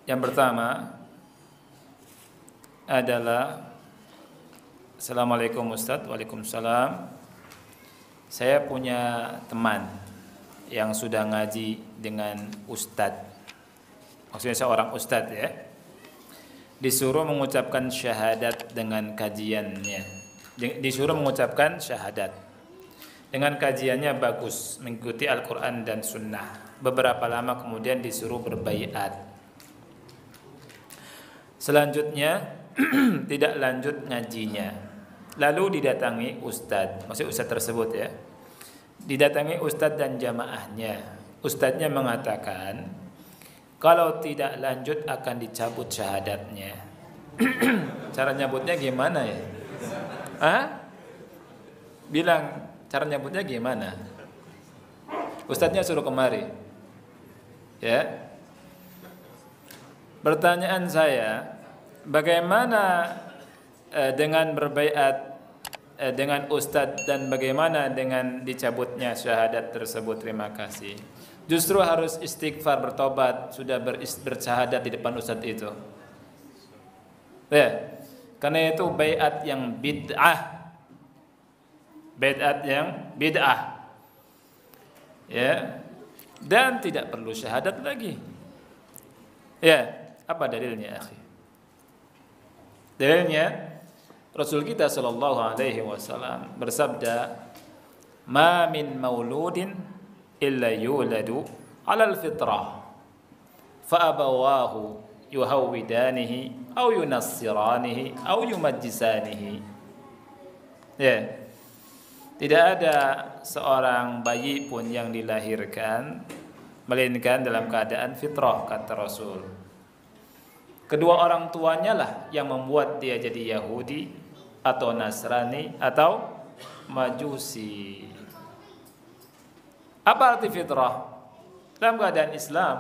Yang pertama adalah Assalamualaikum Ustadz. Waalaikumsalam. Saya punya teman yang sudah ngaji dengan Ustadz, maksudnya seorang Ustadz ya, disuruh mengucapkan syahadat dengan kajiannya. Disuruh mengucapkan syahadat dengan kajiannya bagus, mengikuti Al-Quran dan Sunnah. Beberapa lama kemudian disuruh berbaiat. Selanjutnya tidak lanjut ngajinya. Lalu didatangi ustadz, maksud ustadz tersebut ya. Didatangi ustadz dan jamaahnya. Ustadznya mengatakan kalau tidak lanjut akan dicabut syahadatnya. Cara nyabutnya gimana ya? Bilang cara nyabutnya gimana? Ustadznya suruh kemari. Ya. Pertanyaan saya, bagaimana dengan berbaiat dengan ustadz dan bagaimana dengan dicabutnya syahadat tersebut? Terima kasih. Justru harus istighfar, bertobat, sudah bersyahadat di depan ustadz itu. Ya. Karena itu baiat yang bid'ah. Baiat yang bid'ah. Ya. Dan tidak perlu syahadat lagi. Ya. Apa dalilnya, akhi? Dalilnya Rasul kita sallallahu alaihi wasallam bersabda, "Ma min mauludin illa yuladu 'alal fitrah, fa abawahu yuhawwidanihi aw yunassiranihi aw yumajjisanihi." Ya. Tidak ada seorang bayi pun yang dilahirkan melainkan dalam keadaan fitrah, kata Rasul. Kedua orang tuanya lah yang membuat dia jadi Yahudi atau Nasrani atau Majusi. Apa arti fitrah? Dalam keadaan Islam.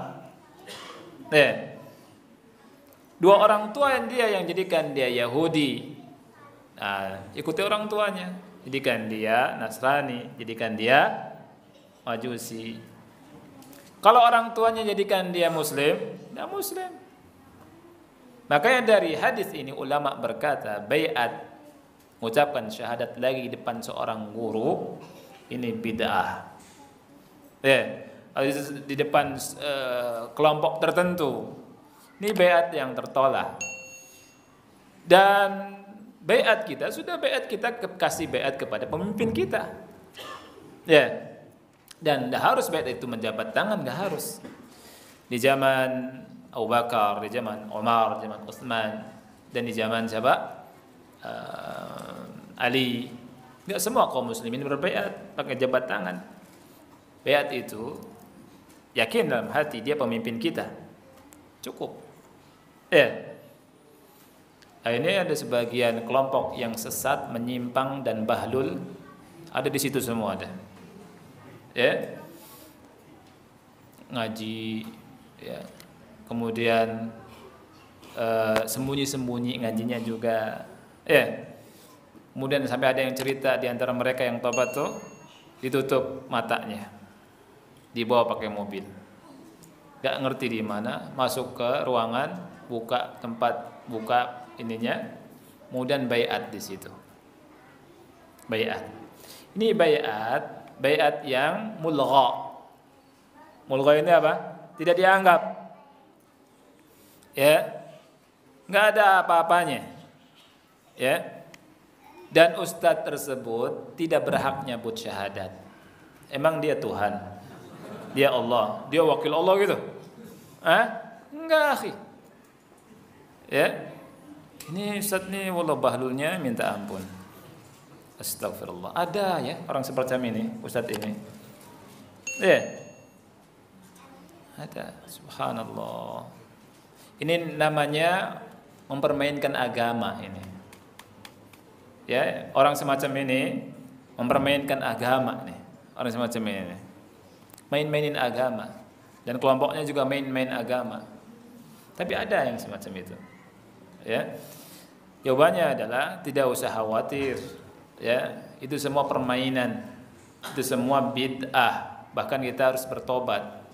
Dua orang tua yang jadikan dia Yahudi. Nah, ikuti orang tuanya. Jadikan dia Nasrani, jadikan dia Majusi. Kalau orang tuanya jadikan dia Muslim, dia Muslim. Makanya dari hadis ini ulama berkata baiat, mengucapkan syahadat lagi di depan seorang guru, ini bid'ah. Di depan kelompok tertentu, ini baiat yang tertolak. Dan baiat kita sudah kasih baiat kepada pemimpin kita. Ya. Dan tidak harus baiat itu menjabat tangan, tidak harus. Di zaman Abu Bakar, di zaman Umar, di zaman Utsman, dan di zaman siapa? Ali. Tidak semua kaum muslimin berbaiat pakai jabat tangan. Baiat itu yakin dalam hati dia pemimpin kita. Cukup. Ini ada sebagian kelompok yang sesat, menyimpang dan bahlul, ada di situ semua ada. Ya. Ngaji ya. Kemudian sembunyi-sembunyi ngajinya juga. Kemudian sampai ada yang cerita di antara mereka yang tobat tuh ditutup matanya, dibawa pakai mobil, gak ngerti di mana, masuk ke ruangan, buka ininya, kemudian baiat di situ. Baiat. Ini baiat yang mulgha. Mulgha ini apa? Tidak dianggap. Ya, nggak ada apa-apanya, ya. Dan ustadz tersebut tidak berhak nyebut syahadat. Emang dia Tuhan, dia Allah, dia wakil Allah gitu? Enggak, akhi. Ya, ini ustadz nih, wallah bahlulnya minta ampun. Astagfirullah. Ada ya orang seperti ini, ustadz ini. Ya, ada. Subhanallah. Ini namanya mempermainkan agama ini. Ya, orang semacam ini mempermainkan agama nih. Orang semacam ini main-mainin agama, dan kelompoknya juga main-main agama. Tapi ada yang semacam itu. Ya. Jawabannya adalah tidak usah khawatir. Ya, itu semua permainan. Itu semua bid'ah. Bahkan kita harus bertobat.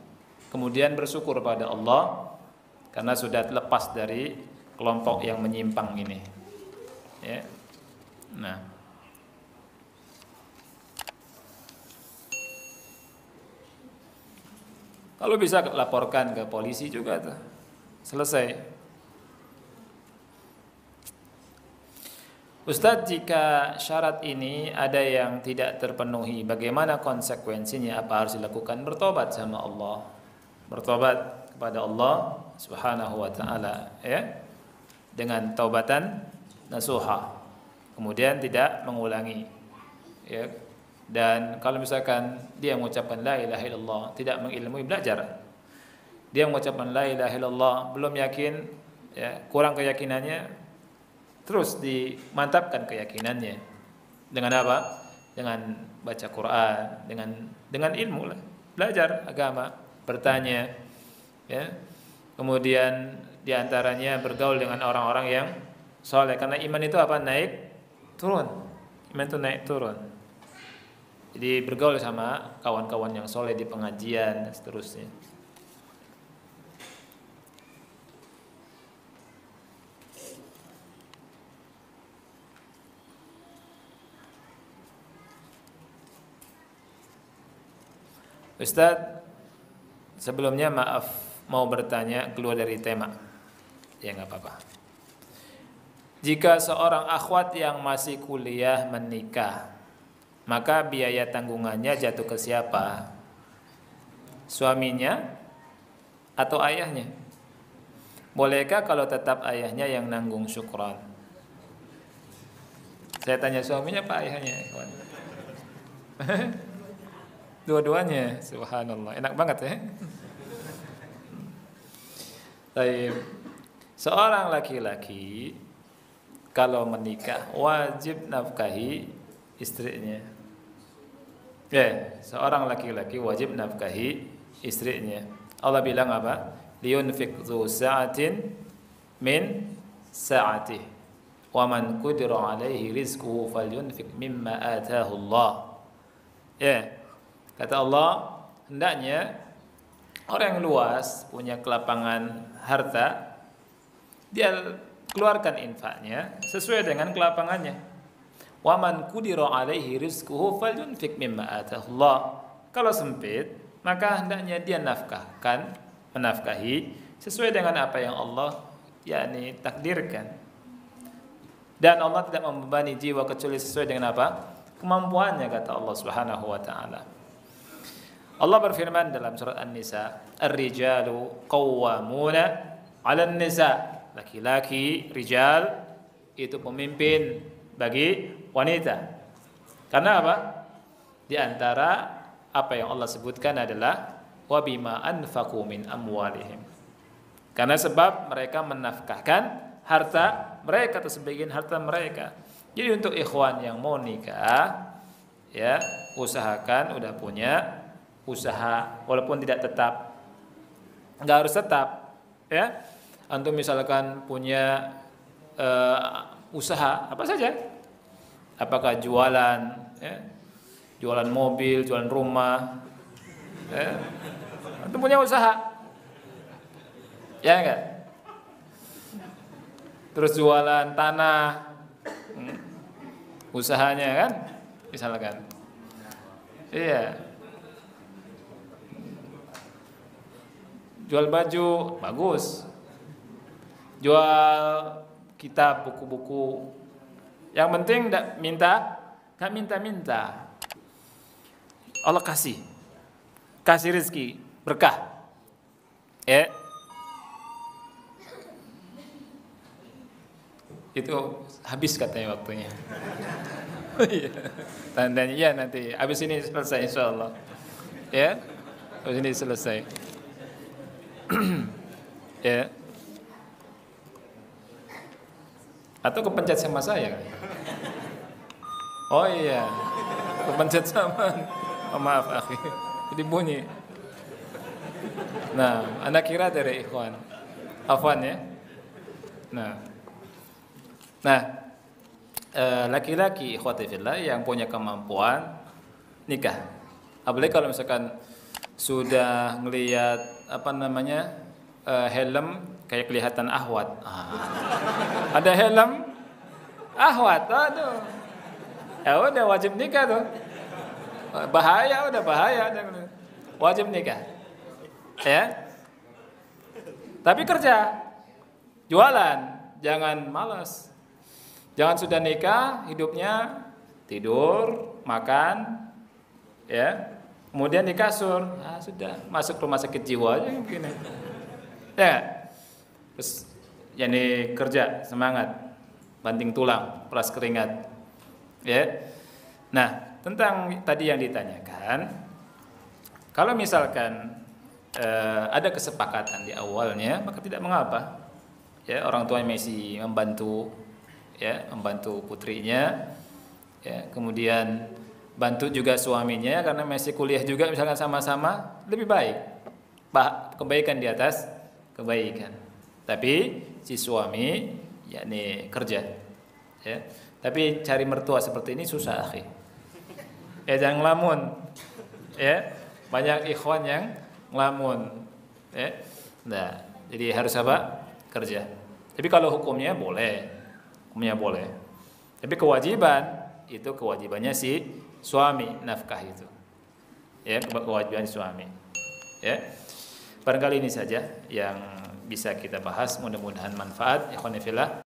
kemudian bersyukur pada Allah karena sudah lepas dari kelompok yang menyimpang ini. Ya. Nah, kalau bisa laporkan ke polisi juga tuh. Selesai. Ustadz, jika syarat ini ada yang tidak terpenuhi, bagaimana konsekuensinya? Apa harus dilakukan? Bertobat sama Allah, bertobat kepada Allah Subhanahu wa taala, ya, dengan taubatan nasuha, kemudian tidak mengulangi, ya. Dan kalau misalkan dia mengucapkan la ilaha illallah, tidak mengilmui, belajar. Dia mengucapkan la ilaha illallah, belum yakin, ya, kurang keyakinannya, terus dimantapkan keyakinannya dengan apa? Dengan baca Quran, dengan ilmu lah, belajar agama, bertanya, ya. Kemudian diantaranya bergaul dengan orang-orang yang soleh, karena iman itu apa? Naik turun. Iman itu naik turun. Jadi bergaul sama kawan-kawan yang soleh di pengajian dan seterusnya. Ustadz, sebelumnya maaf mau bertanya keluar dari tema. Ya nggak apa-apa. Jika seorang akhwat yang masih kuliah menikah, maka biaya tanggungannya jatuh ke siapa? Suaminya atau ayahnya? Bolehkah kalau tetap ayahnya yang nanggung? Syukran. Saya tanya suaminya apa ayahnya? Dua-duanya, subhanallah, enak banget ya. Baik. Seorang laki-laki kalau menikah wajib nafkahi istrinya. Ya, seorang laki-laki wajib nafkahi istrinya. Allah bilang apa? Liyunfiq dzu sa'atin min sa'atihi wa man qudira 'alaihi rizquhu falyunfiq mimma ataahu Allah. Ya. Kata Allah, hendaknya orang yang luas punya kelapangan harta, dia keluarkan infaknya sesuai dengan kelapangannya. Wa man qudira 'alaihi rizquhu falyunfiq mimma ataahu Allah. Kalau sempit, maka hendaknya dia menafkahi sesuai dengan apa yang Allah yakni takdirkan. Dan Allah tidak membebani jiwa kecuali sesuai dengan apa? Kemampuannya, kata Allah Subhanahu wa taala. Allah berfirman dalam surat An-Nisa, "Ar-rijalu qawwamuna 'alan nisa." Laki-laki, rijal itu pemimpin bagi wanita. Karena apa? Di antara apa yang Allah sebutkan adalah wa bima anfaqu min amwalihim. Karena sebab mereka menafkahkan harta mereka atau sebagian harta mereka. Jadi untuk ikhwan yang mau nikah, ya, usahakan udah punya usaha, walaupun tidak tetap, nggak harus tetap, ya. Antum misalkan punya usaha apa saja, apakah jualan, ya, jualan mobil, jualan rumah, ya. Antum punya usaha, ya enggak? Terus jualan tanah, usahanya kan, misalkan, iya. Jual baju, bagus. Jual kitab, buku-buku. Yang penting gak minta-minta. Allah kasih rezeki, berkah. Ya. Itu habis katanya waktunya. Tandanya ya nanti. Habis ini selesai insyaallah. Ya. Habis ini selesai. Ya. Atau kepencet sama saya. Oh iya. Kepencet sama. Oh, maaf akhi. Jadi bunyi. Nah, anak kira dari ikhwan. Afwan ya. Nah, laki-laki ikhwati fillah yang punya kemampuan nikah. Apalagi kalau misalkan sudah ngelihat apa namanya helm kayak kelihatan ahwat. Ada helm ahwat, aduh, ya udah wajib nikah tuh. Bahaya, udah bahaya, wajib nikah. Ya, tapi kerja, jualan, jangan malas. Jangan sudah nikah, hidupnya tidur, makan, ya, kemudian di kasur, sudah masuk rumah sakit jiwa aja mungkin. Ya, terus yani kerja semangat, banting tulang, peras keringat, ya. Nah, tentang tadi yang ditanyakan, kalau misalkan ada kesepakatan di awalnya, maka tidak mengapa, ya, orang tua masih membantu, ya, membantu putrinya, ya, kemudian bantu juga suaminya karena masih kuliah juga, misalkan sama-sama, lebih baik, kebaikan di atas kebaikan. Tapi si suami yakni kerja, ya. Tapi cari mertua seperti ini susah, akhi. Jangan ngelamun, ya. Banyak ikhwan yang ngelamun, ya. Nah, jadi harus apa? Kerja. Tapi kalau hukumnya boleh, Tapi kewajiban itu kewajibannya si suami, nafkah itu, ya, kewajiban suami, ya. Barangkali ini saja yang bisa kita bahas, mudah-mudahan manfaat. Ikhwan fillah,